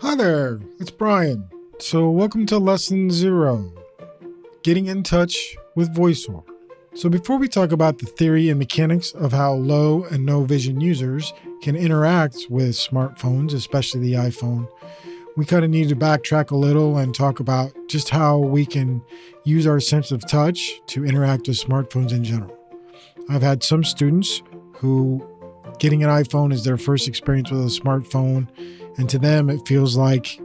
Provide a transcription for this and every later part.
Hi there, it's Brian. So welcome to Lesson 0, Getting in Touch with VoiceOver. So before we talk about the theory and mechanics of how low and no vision users can interact with smartphones, especially the iPhone, we kind of need to backtrack a little and talk about just how we can use our sense of touch to interact with smartphones in general. I've had some students who getting an iPhone is their first experience with a smartphone, and to them it feels like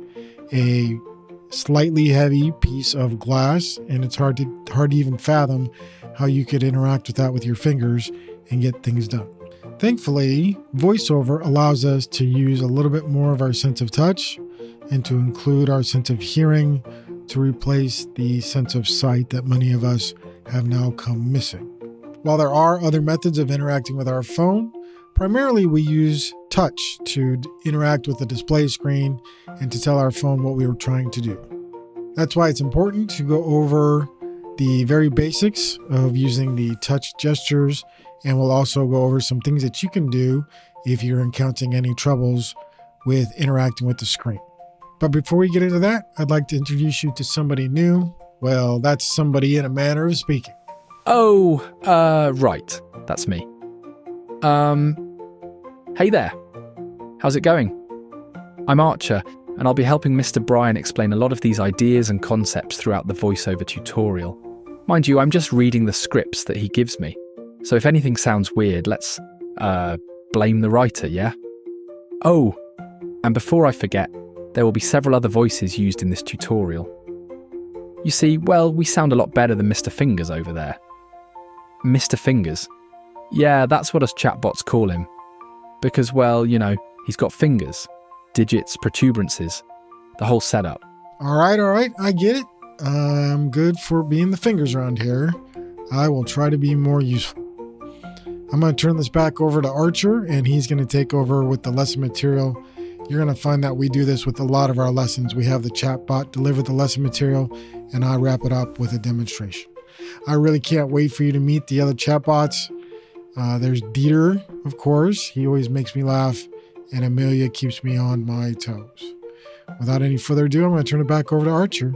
a slightly heavy piece of glass, and it's hard to even fathom how you could interact with that with your fingers and get things done. Thankfully, VoiceOver allows us to use a little bit more of our sense of touch and to include our sense of hearing to replace the sense of sight that many of us have now come missing. While there are other methods of interacting with our phone, primarily we use touch to interact with the display screen and to tell our phone what we were trying to do. That's why it's important to go over the very basics of using the touch gestures, and we'll also go over some things that you can do if you're encountering any troubles with interacting with the screen. But before we get into that, I'd like to introduce you to somebody new. Well, that's somebody in a manner of speaking. Right. That's me. Hey there. How's it going? I'm Archer, and I'll be helping Mr. Brian explain a lot of these ideas and concepts throughout the VoiceOver tutorial. Mind you, I'm just reading the scripts that he gives me, so if anything sounds weird, let's, blame the writer, yeah? Oh, and before I forget, there will be several other voices used in this tutorial. You see, well, we sound a lot better than Mr. Fingers over there. Mr. Fingers? Yeah, that's what us chatbots call him. Because, well, you know, he's got fingers, digits, protuberances, the whole setup. All right, I get it. I'm good for being the fingers around here. I will try to be more useful. I'm going to turn this back over to Archer, and he's going to take over with the lesson material. You're going to find that we do this with a lot of our lessons. We have the chatbot deliver the lesson material, and I wrap it up with a demonstration. I really can't wait for you to meet the other chatbots. There's Dieter, of course. He always makes me laugh, and Amelia keeps me on my toes. Without any further ado, I'm going to turn it back over to Archer.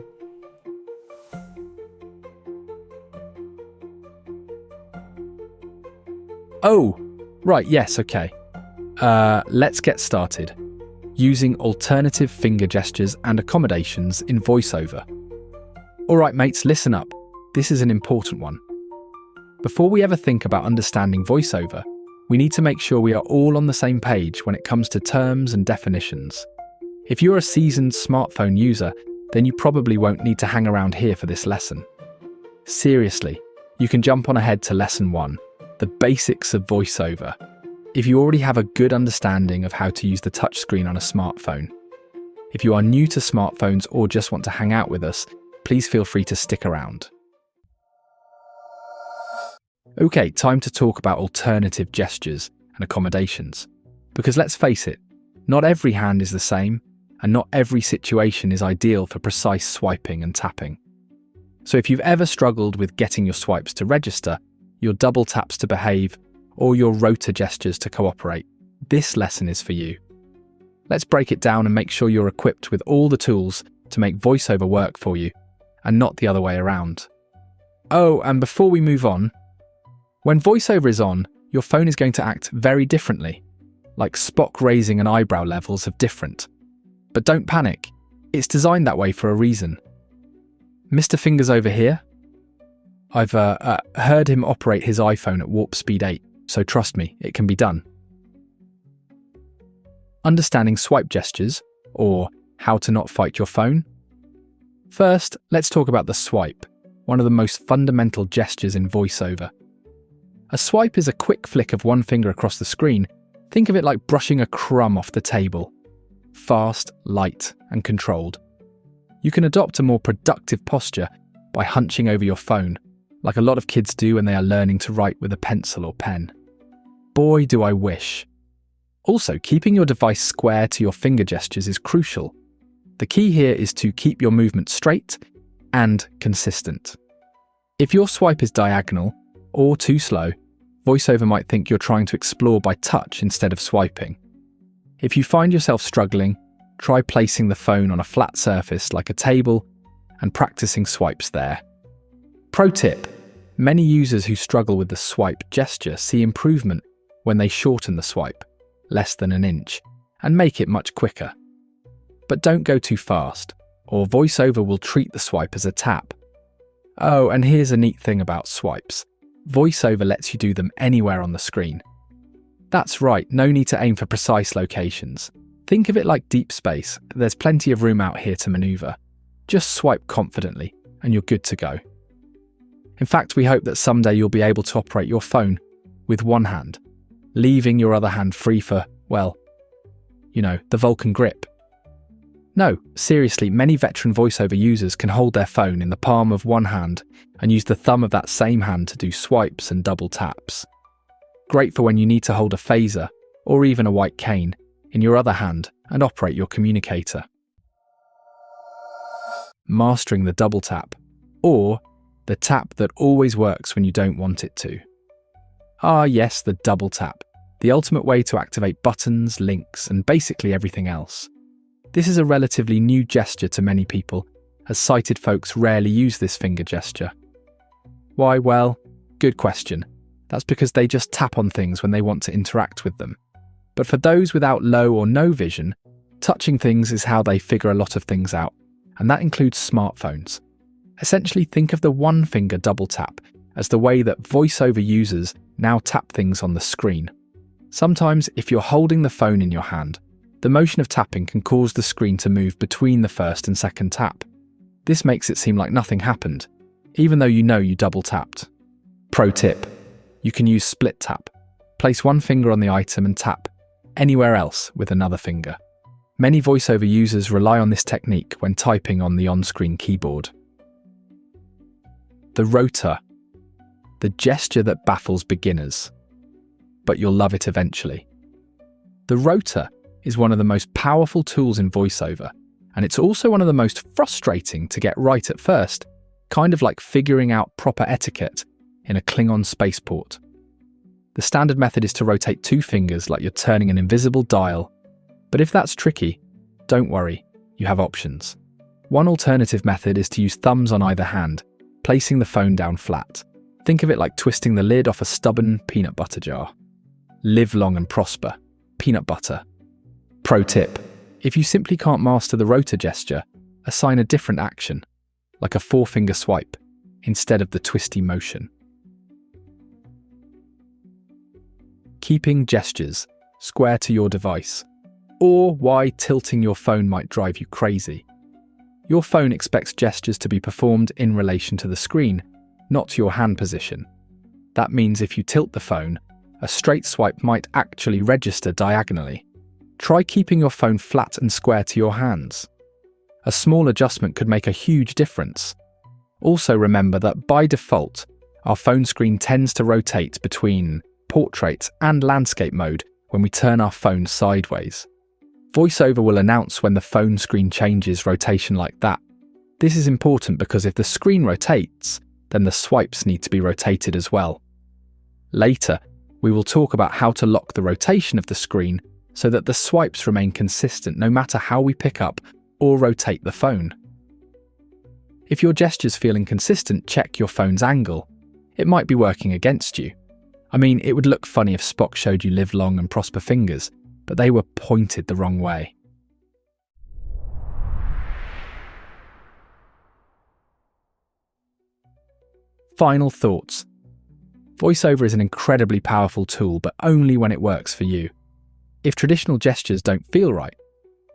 Oh, right, yes, okay. Let's get started. Using alternative finger gestures and accommodations in VoiceOver. All right, mates, listen up. This is an important one. Before we ever think about understanding VoiceOver, we need to make sure we are all on the same page when it comes to terms and definitions. If you're a seasoned smartphone user, then you probably won't need to hang around here for this lesson. Seriously, you can jump on ahead to Lesson 1, the basics of VoiceOver, if you already have a good understanding of how to use the touchscreen on a smartphone. If you are new to smartphones or just want to hang out with us, please feel free to stick around. Okay, time to talk about alternative gestures and accommodations. Because let's face it, not every hand is the same, and not every situation is ideal for precise swiping and tapping. So if you've ever struggled with getting your swipes to register, your double taps to behave, or your rotor gestures to cooperate, this lesson is for you. Let's break it down and make sure you're equipped with all the tools to make VoiceOver work for you, and not the other way around. Oh, and before we move on, when VoiceOver is on, your phone is going to act very differently, like Spock raising and eyebrow levels of different. But don't panic, it's designed that way for a reason. Mr. Fingers over here? I've heard him operate his iPhone at warp speed 8, so trust me, it can be done. Understanding swipe gestures, or how to not fight your phone? First, let's talk about the swipe, one of the most fundamental gestures in VoiceOver. A swipe is a quick flick of one finger across the screen. Think of it like brushing a crumb off the table. Fast, light, and controlled. You can adopt a more productive posture by hunching over your phone, like a lot of kids do when they are learning to write with a pencil or pen. Boy, do I wish. Also, keeping your device square to your finger gestures is crucial. The key here is to keep your movement straight and consistent. If your swipe is diagonal, or too slow, VoiceOver might think you're trying to explore by touch instead of swiping. If you find yourself struggling, Try placing the phone on a flat surface like a table and practicing swipes there. Pro tip: many users who struggle with the swipe gesture see improvement when they shorten the swipe, less than an inch, and make it much quicker. But don't go too fast, or VoiceOver will treat the swipe as a tap. Oh, and here's a neat thing about swipes. VoiceOver lets you do them anywhere on the screen. That's right, no need to aim for precise locations. Think of it like deep space. There's plenty of room out here to maneuver. Just swipe confidently, and you're good to go. In fact, we hope that someday you'll be able to operate your phone with one hand, leaving your other hand free for, well, the Vulcan grip. No, seriously, many veteran VoiceOver users can hold their phone in the palm of one hand and use the thumb of that same hand to do swipes and double taps. Great for when you need to hold a phaser, or even a white cane, in your other hand and operate your communicator. Mastering the double tap, or the tap that always works when you don't want it to. Ah yes, the double tap, the ultimate way to activate buttons, links, and basically everything else. This is a relatively new gesture to many people, as sighted folks rarely use this finger gesture. Why? Well, good question. That's because they just tap on things when they want to interact with them. But for those without low or no vision, touching things is how they figure a lot of things out, and that includes smartphones. Essentially, think of the one-finger double tap as the way that VoiceOver users now tap things on the screen. Sometimes, if you're holding the phone in your hand, the motion of tapping can cause the screen to move between the first and second tap. This makes it seem like nothing happened, even though you double tapped. Pro tip: you can use split tap. Place one finger on the item and tap anywhere else with another finger. Many VoiceOver users rely on this technique when typing on the on-screen keyboard. The rotor, the gesture that baffles beginners, but you'll love it eventually. The rotor is one of the most powerful tools in VoiceOver, and it's also one of the most frustrating to get right at first, kind of like figuring out proper etiquette in a Klingon spaceport. The standard method is to rotate two fingers like you're turning an invisible dial, but if that's tricky, don't worry, you have options. One alternative method is to use thumbs on either hand, placing the phone down flat. Think of it like twisting the lid off a stubborn peanut butter jar. Live long and prosper. Peanut butter. Pro tip: if you simply can't master the rotor gesture, assign a different action, like a four-finger swipe, instead of the twisty motion. Keeping gestures square to your device, or why tilting your phone might drive you crazy. Your phone expects gestures to be performed in relation to the screen, not your hand position. That means if you tilt the phone, a straight swipe might actually register diagonally. Try keeping your phone flat and square to your hands. A small adjustment could make a huge difference. Also remember that by default, our phone screen tends to rotate between portrait and landscape mode when we turn our phone sideways. VoiceOver will announce when the phone screen changes rotation like that. This is important because if the screen rotates, then the swipes need to be rotated as well. Later, we will talk about how to lock the rotation of the screen so that the swipes remain consistent no matter how we pick up or rotate the phone. If your gestures feel inconsistent, check your phone's angle. It might be working against you. I mean, it would look funny if Spock showed you live long and prosper fingers, but they were pointed the wrong way. Final thoughts. VoiceOver is an incredibly powerful tool, but only when it works for you. If traditional gestures don't feel right,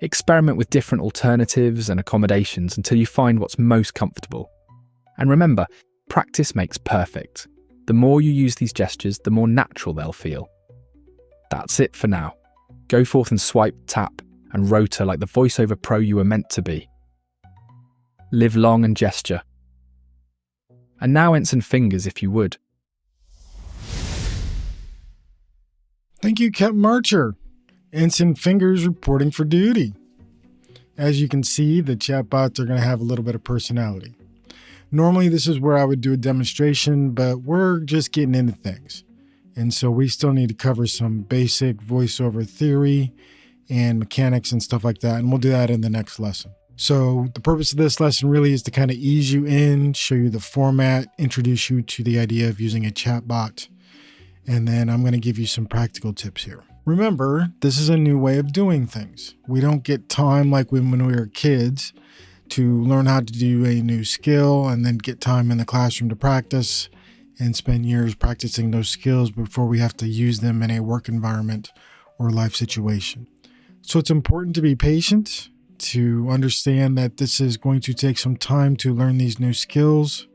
experiment with different alternatives and accommodations until you find what's most comfortable. And remember, practice makes perfect. The more you use these gestures, the more natural they'll feel. That's it for now. Go forth and swipe, tap, and rotor like the VoiceOver pro you were meant to be. Live long and gesture. And now Ensign Fingers if you would. Thank you, Captain Marcher. Ensign Fingers reporting for duty. As you can see, the chatbots are going to have a little bit of personality. Normally, this is where I would do a demonstration, but we're just getting into things. And so we still need to cover some basic VoiceOver theory and mechanics and stuff like that. And we'll do that in the next lesson. So the purpose of this lesson really is to kind of ease you in, show you the format, introduce you to the idea of using a chatbot. And then I'm going to give you some practical tips here. Remember, this is a new way of doing things. We don't get time like when we were kids to learn how to do a new skill and then get time in the classroom to practice and spend years practicing those skills before we have to use them in a work environment or life situation. So it's important to be patient, to understand that this is going to take some time to learn these new skills.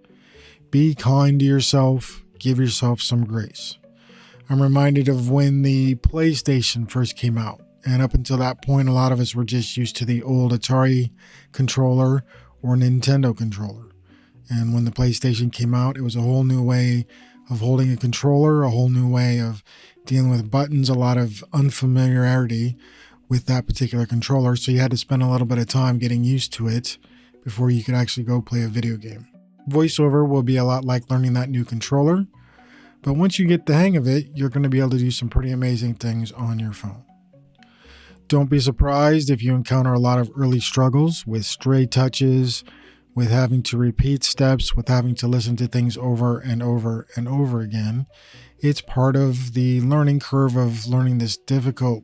Be kind to yourself, give yourself some grace. I'm reminded of when the PlayStation first came out. And up until that point, a lot of us were just used to the old Atari controller or Nintendo controller. And when the PlayStation came out, it was a whole new way of holding a controller, a whole new way of dealing with buttons, a lot of unfamiliarity with that particular controller. So you had to spend a little bit of time getting used to it before you could actually go play a video game. VoiceOver will be a lot like learning that new controller. But once you get the hang of it, you're going to be able to do some pretty amazing things on your phone. Don't be surprised if you encounter a lot of early struggles with stray touches, with having to repeat steps, with having to listen to things over and over and over again. It's part of the learning curve of learning this difficult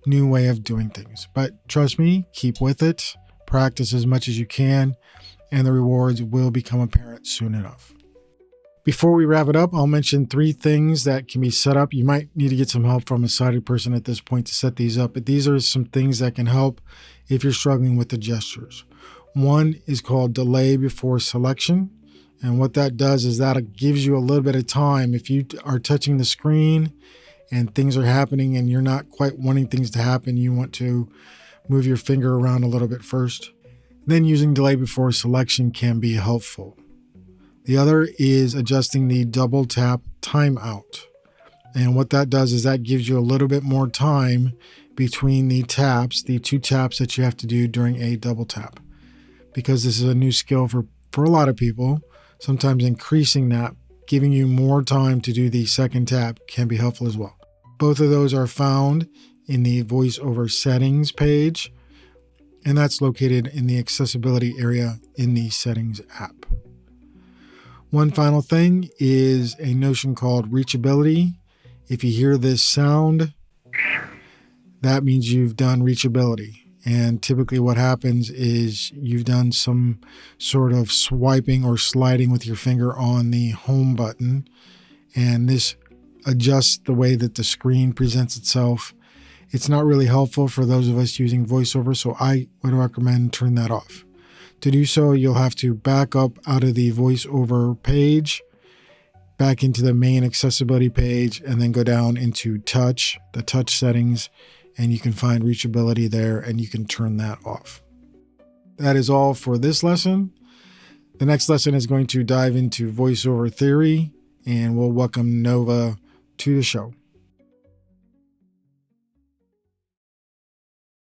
new way of doing things. But trust me, keep with it, practice as much as you can, and the rewards will become apparent soon enough. Before we wrap it up, I'll mention 3 things that can be set up. You might need to get some help from a sighted person at this point to set these up, but these are some things that can help if you're struggling with the gestures. One is called delay before selection. And what that does is that gives you a little bit of time. If you are touching the screen and things are happening and you're not quite wanting things to happen, you want to move your finger around a little bit first. Then using delay before selection can be helpful. The other is adjusting the double tap timeout. And what that does is that gives you a little bit more time between the taps, the 2 taps that you have to do during a double tap. Because this is a new skill for a lot of people, sometimes increasing that, giving you more time to do the second tap can be helpful as well. Both of those are found in the VoiceOver settings page, and that's located in the accessibility area in the settings app. One final thing is a notion called reachability. If you hear this sound, that means you've done reachability. And typically what happens is you've done some sort of swiping or sliding with your finger on the home button. And this adjusts the way that the screen presents itself. It's not really helpful for those of us using VoiceOver, so I would recommend turn that off. To do so, you'll have to back up out of the VoiceOver page, back into the main accessibility page, and then go down into touch, the touch settings, and you can find reachability there and you can turn that off. That is all for this lesson. The next lesson is going to dive into VoiceOver theory, and we'll welcome Nova to the show.